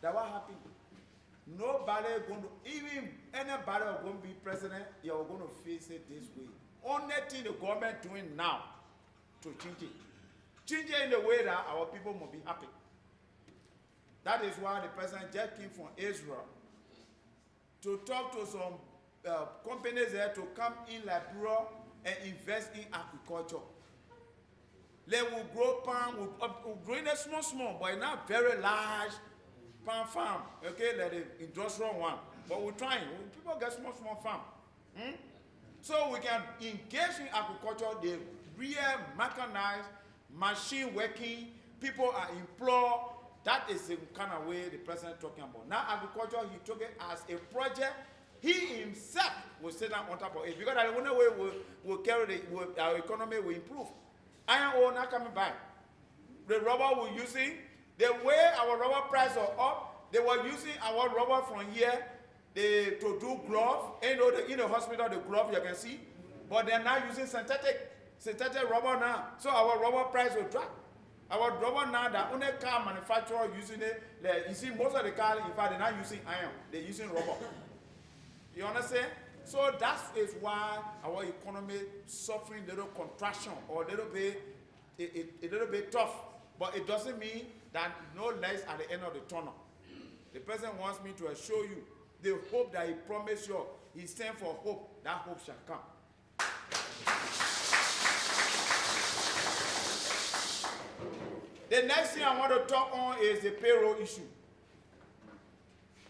[SPEAKER 1] That's why happy. Nobody is going to, even anybody is going to be president, you're going to face it this way. Only thing the government doing now to change it. Change it in the way that our people will be happy. That is why the president just came from Israel to talk to some companies there to come in Liberia and invest in agriculture. They will grow palm, we'll grow in a small, but not very large palm farm. Okay, like the industrial one. But we're trying. People get small farm. So we can engage in agriculture, the real mechanized, machine working, people are employed. That is the kind of way the president is talking about. Now agriculture, he took it as a project. He himself will sit down on top of it. Because the only way we'll carry our economy will improve. Iron ore not coming back. The rubber we're using, the way our rubber prices are up, they were using our rubber from here to do gloves. And in the hospital, the gloves you can see. But they're now using synthetic rubber now. So our rubber price will drop. Our rubber now, the only car manufacturer using it, you see most of the cars, in fact, they're not using iron. They're using rubber. You understand? So that is why our economy suffering little contraction or a little bit tough. But it doesn't mean that no lights at the end of the tunnel. The president wants me to assure you the hope that he promised you. He stands for hope. That hope shall come. The next thing I want to talk on is the payroll issue.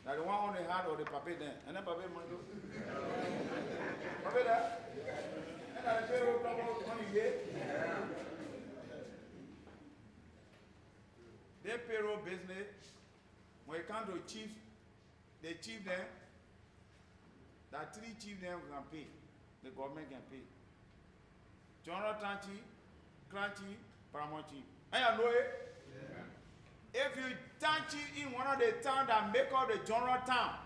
[SPEAKER 1] Now the one on the hand or the paper there. And then paper money do. Paper there. And then the payroll money here. Their payroll business, when it comes to chief, the chief them, that 3 chief them can pay. The government can pay. General Tanchi, Crunchy, Paramount Chief. And you know it? Yeah. If you touch it in one of the towns that make up the general town,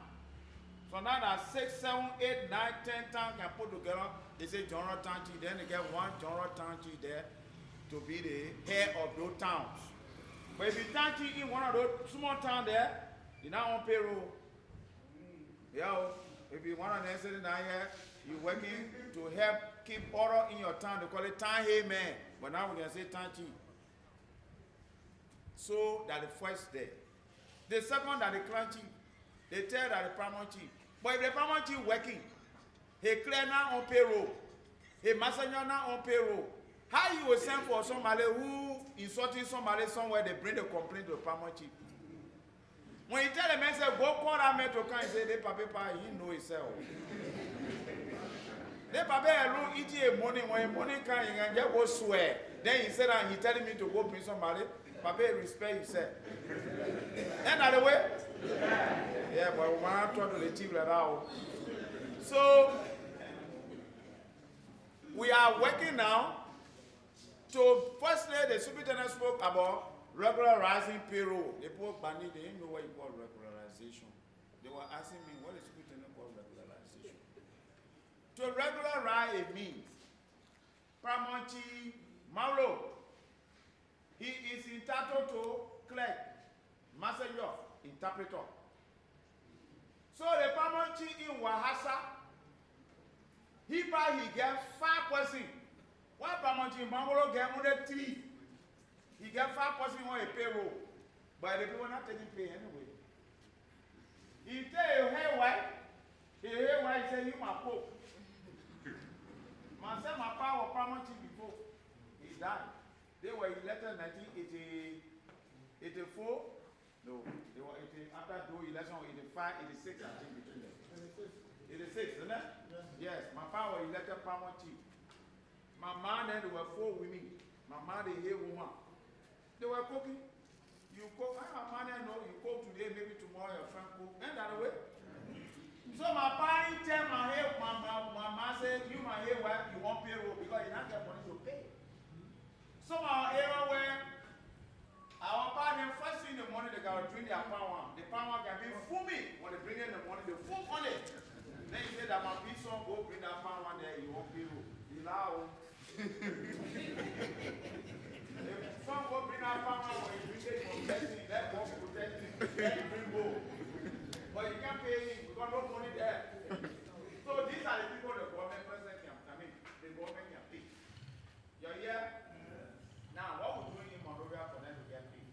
[SPEAKER 1] so now that 6, 7, 8, 9, 10 towns can put together, they say general town chief, then they get one general town chief there to be the head of those towns. But if you touch it in one of those small towns there, you're not on payroll. Yeah, if you want to necessarily down here, you're working to help keep order in your town. They call it town hey man, but now we can say town chief. So that the first day. They second that the clan chief. They tell that the paramount chief. But if the paramount chief working, he clear now on payroll. He messenger now on payroll. How you will send for somebody who insulting somebody somewhere, they bring the complaint to the paramount chief. When you tell the man, say, go call that man to come and say, they papa, he know himself. They papa, look, eat money, when money come, he can just go swear. Then he said, he telling me to go bring somebody. Papa, respect himself. Ain't that the way? Yeah, but we want to talk to the chief like that. So, we are working now to, firstly, the superintendent spoke about regularizing payroll. They put Bani, they didn't know what you call regularization. They were asking me, what is superintendent called regularization? To regularize it means, Pramonchi Mauro, he is entitled to clerk, messenger, interpreter. So the Pramonchi in Wahasa, he get 5 persons. One Pramonchi Mauro get only 3. He get 5 persons on a payroll, but the people not taking pay anyway. He tell you, hey, why? He say, you my pope. Man said, my power Pramonchi before. He died. They were elected in 1984. No, they were 80, after the election, 85, 86, I think between them. 86, isn't it? Yes, my power elected Pramonchi. My man, then there were 4 women. My man, they hear woman. They were cooking. You cook, my man, I know, you cook today, maybe tomorrow your friend cook. Ain't that the way? So my parents tell my hair, my man said, you my hair, why you want payroll because you don't get money to pay. So my area where our parents first thing in the morning they got to drink their power. The power can be foaming when they bring in the money, they foam on it. Then you say that my piece on go bring that power there, you want payroll. You allow. Some go bring that power when you bring it from testing, that go protecting, then you bring gold. But you can't pay him because no money there. So these are the people the government president can, the government can pay. You're here? Now, what we're doing in Monrovia for them to get paid?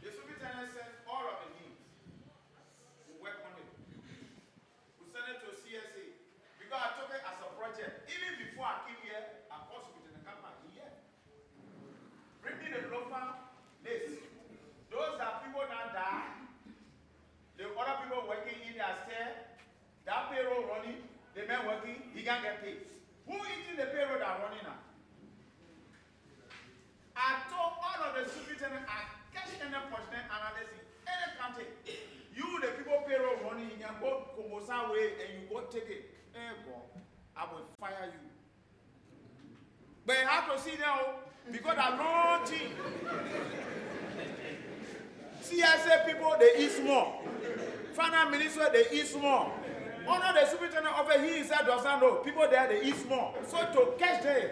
[SPEAKER 1] The superintendent sent all of the needs. We work on it. We send it to CSA. Because I took it as a project. Even before I came here, I called Superintendent Kappa here. Bring me the local list. Those are people that die. The other people working in their stair, that payroll running, the men working, he can't get paid. Who eating the payroll that running now? I told all of the superintendents, I catch any percent analysis in any country. You, the people payroll running, you can go Komosa way and you go take it. Hey, God, I will fire you. But you have to see now, because that long thing. CSA people, they eat small. Finance minister, they eat small. One of the superintendent over here, he said, doesn't know. People there, they eat small. So to catch them,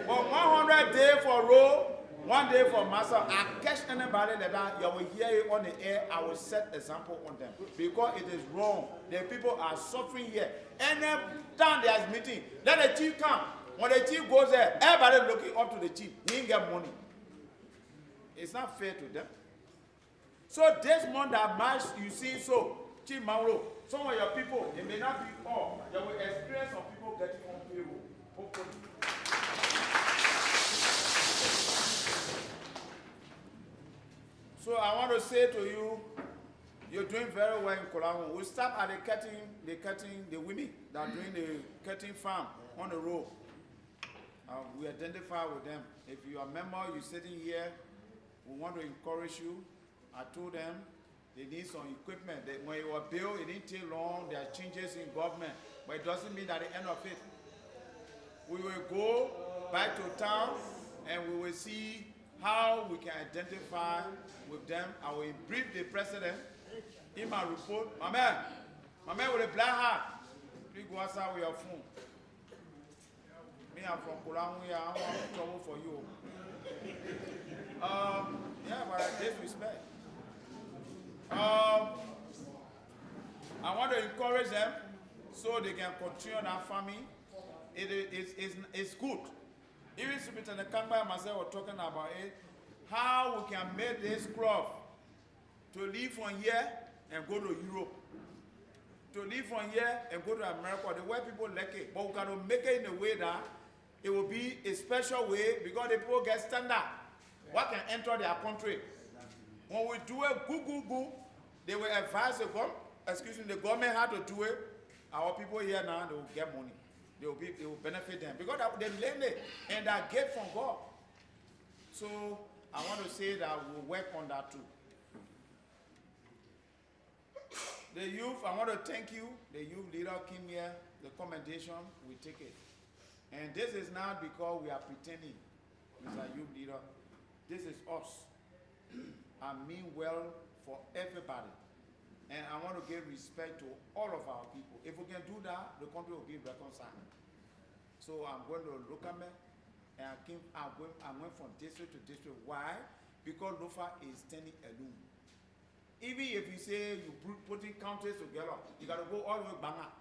[SPEAKER 1] But 100 days for row, 1 day for master. I catch anybody like that, you will hear it on the air. I will set example on them. Because it is wrong. The people are suffering here. Any time there is meeting, let the chief come. When the chief goes there, everybody looking up to the chief. He didn't get money. It's not fair to them. So this month that March, you see, so Chief Mauro, some of your people, it may not be all. You will experience some people getting on payroll. Hopefully. So I want to say to you, you're doing very well in Kolahun. We start at the women that are doing the cutting farm on the road. We identify with them. If you are a member, you're sitting here, we want to encourage you. I told them they need some equipment. When you were built, it didn't take long. There are changes in government, but it doesn't mean at the end of it. We will go back to town and we will see how we can identify with them. I will brief the president in my report. My man with a black hat, please go outside with your phone. Me, I'm from Kolahun. I don't want trouble for you. Yeah, but I disrespect. I want to encourage them so they can continue that farming. It's good. Even Superintendent Kamba and myself were talking about it. how we can make this cloth to leave from here and go to Europe. To leave from here and go to America, the way people like it. But we got to make it in a way that it will be a special way because the people get standard. What can enter their country? When we do it, go, they will advise the government how to do it. Our people here now, they will get money. They will benefit them because they learn it and they get from God. So I want to say that we'll work on that too. The youth, I want to thank you. The youth leader came here, the commendation, we take it. And this is not because we are pretending, Mr. Youth Leader. This is us. I mean well for everybody. And I want to give respect to all of our people. If we can do that, the country will be reconciled. So I'm going to look at me, and I went from district to district. Why? Because Lofa is standing alone. Even if you say you putting counties together, you got to go all the way back.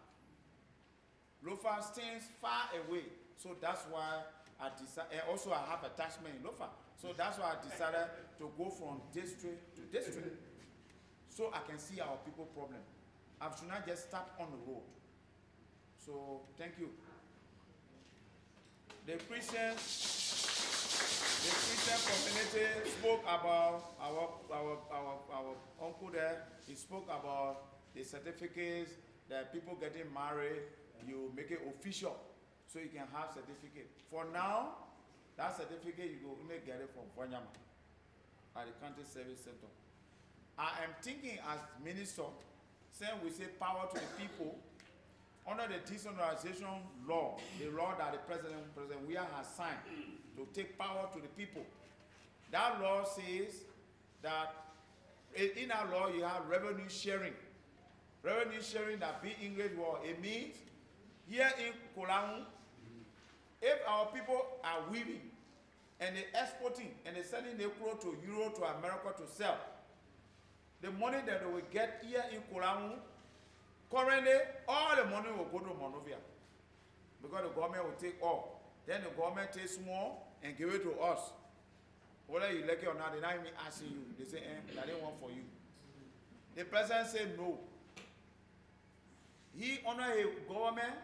[SPEAKER 1] Lofa stands far away. So that's why I decided, and also I have attachment in Lofa. So that's why I decided to go from district to district. So I can see our people problem. I should not just start on the road. So thank you. The Christian community spoke about our uncle there. He spoke about the certificates that people getting married, you make it official so you can have certificate. For now, that certificate you go only get it from Fanyama at the County Service Center. I am thinking as minister, saying we say power to the people, under the decentralization law, the law that the President Weah has signed to take power to the people. That law says that in that law you have revenue sharing. Revenue sharing that be English word, it means here in Kolahun, if our people are weaving and they exporting and they selling their clothes to Europe, to America to sell, the money that they will get here in Kolahun, currently, all the money will go to Monrovia because the government will take all. Then the government takes more and give it to us. Whether you like it or not, they're not even asking you. They say, that they want for you. The president said no. He honor his government,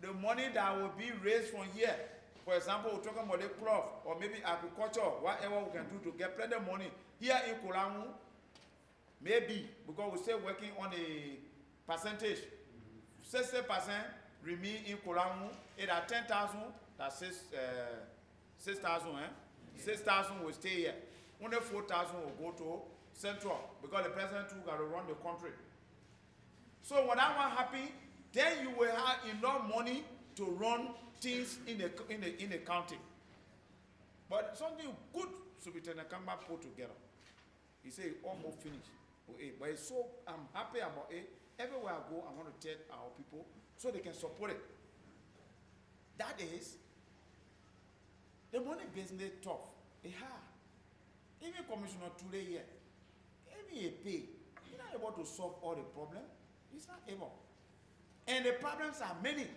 [SPEAKER 1] the money that will be raised from here. For example, we're talking about the cloth or maybe agriculture, whatever we can do to get plenty of money. Here in Kolahun, maybe, because we're still working on a percentage, 60% remain in Kolahun. It at 10,000, that's 6,000. 6,000 will stay here. Only 4,000 will go to Central because the president too got to run the country. So when that one happen, then you will have enough money to run things in the county. But something good Superintendent Kamba put together. He said almost finished. But it's so I'm happy about it. Everywhere I go, I want to tell our people so they can support it. That is, the money business tough. It's hard. Even Commissioner Ture here, even he pay, he's not able to solve all the problems. He's not able. And the problems are many.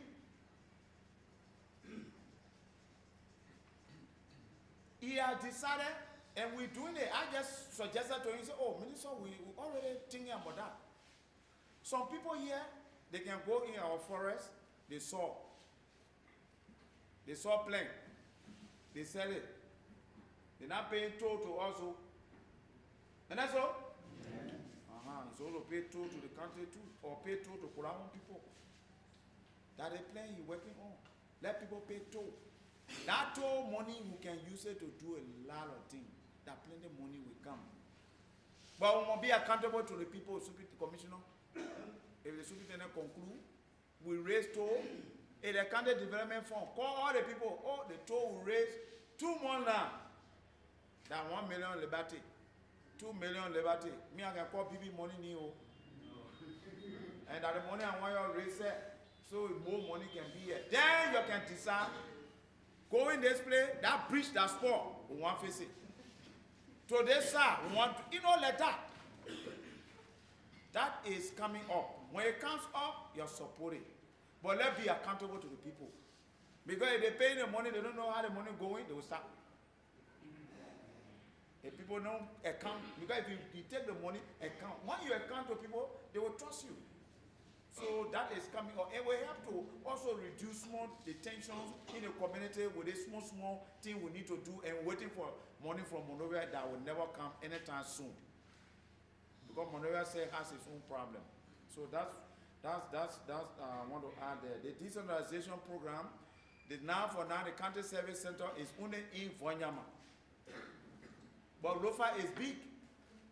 [SPEAKER 1] He has decided, and we're doing it. I just suggested to him, say, oh, Minister, we already thinking about that. Some people here, they can go in our forest, they saw plant, they sell it. They're not paying toll to us. And that's all? It's also pay toll to the country too, or pay toll to Kolahun people. That a plan you're working on. Let people pay toll. That toll money, we can use it to do a lot of things. That plenty of money will come. But we must be accountable to the people, Commissioner. If the superintendent conclude, we raise toll. If the county development fund, call all the people, oh, the toll will raise 2 months now. That 1 million liberty. 2 million liberty. Me, I can call people money new. And that the money I want you to raise it, so more money can be here. Then you can decide, go in this place, that bridge, that spot, we want to face it. To this side, we want to, like that. That is coming up. When it comes up, you're supporting. But let's be accountable to the people. Because if they pay the money, they don't know how the money is going, they will stop. And people know account, because if you take the money, account. When you account to people, they will trust you. So that is coming up. And we have to also reduce more the tensions in the community with a small thing we need to do and waiting for money from Monrovia that will never come anytime soon. Because Monrovia has its own problem. So that's I want to add there. The decentralization program, for now the county service center is only in Vonyama. But Lofa is big,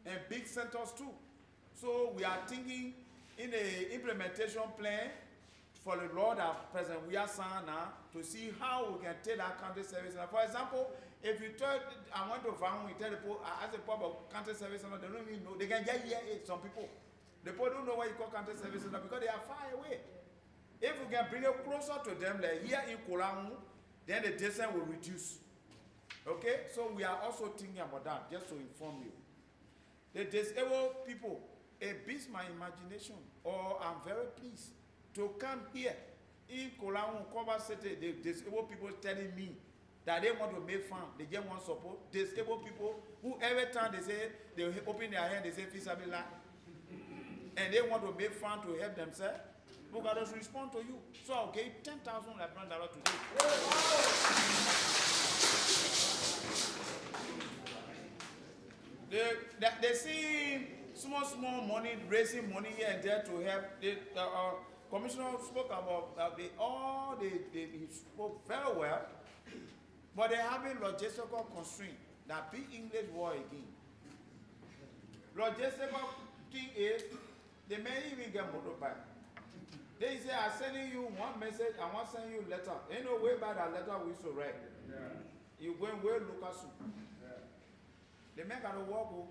[SPEAKER 1] and big centers too. So we are thinking in the implementation plan for the law that President we are saying now to see how we can take that county service center. For example, if you tell, I want to Van, we tell the people, as a public county service center, they don't even know. They can just hear it, some people. The people don't know what you call county service center because they are far away. If we can bring it closer to them, like here in Kolahun, then the distance will reduce. Okay, so we are also thinking about that, just to inform you. The disabled people, it beats my imagination, or I'm very pleased to come here in Kolahun, Koba City. The disabled people telling me that they want to make fun, they just want support. Disabled people who every time they say, they open their hand, they say, Fisabila, and they want to make fun to help themselves. Look at us respond to you. So I'll give $10,000 today. They see small money, raising money here and there to help. The commissioner spoke about they spoke very well, but they having logistical constraint. That big English word again. Logistical thing is they may even get motorbike. They say, I'm sending you one message, I want to send you a letter. Ain't no way by that letter we should write. Yeah. You go and wear look at soup. Yeah. The men got to walk.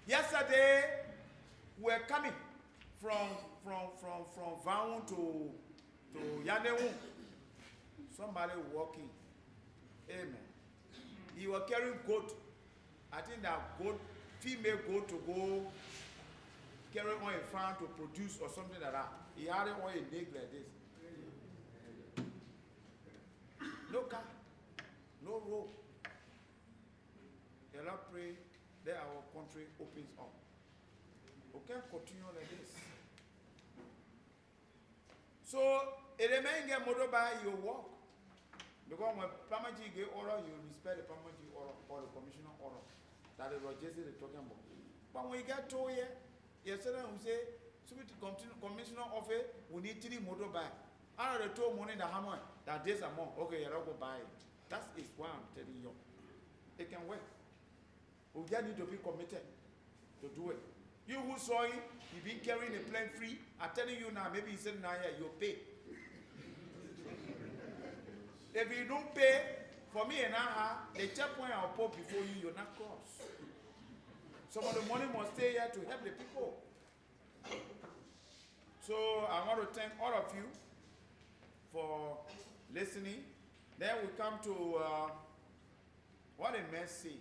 [SPEAKER 1] Yesterday, we're coming from Vaun to Yanewu. Somebody walking. Amen. He was carrying goat. I think that goat, female goat to go carry on a farm to produce or something like that. He had it on a leg like this. No car, no road. The Lord pray that our country opens up. We can't continue like this. So, if the man get motorbike, you walk. Because when Pamaji get order, you respect the Pamaji order or the commissioner order that the Roger is talking about. But when you get to here, yesterday we say, so we continue commissioner office, we need 3 motorbike. I know they told money in the hammer that days a month. Okay, you're not going to buy it. That is why I'm telling you. It can work. We just need to be committed to do it. You who saw him, he been carrying the plane free. I'm telling you now, maybe he said now here, you pay. If you don't pay, for me and the checkpoint I'll put before you, you're not cross. Some of the money must stay here to help the people. So I want to thank all of you for listening. Then we come to what a mercy.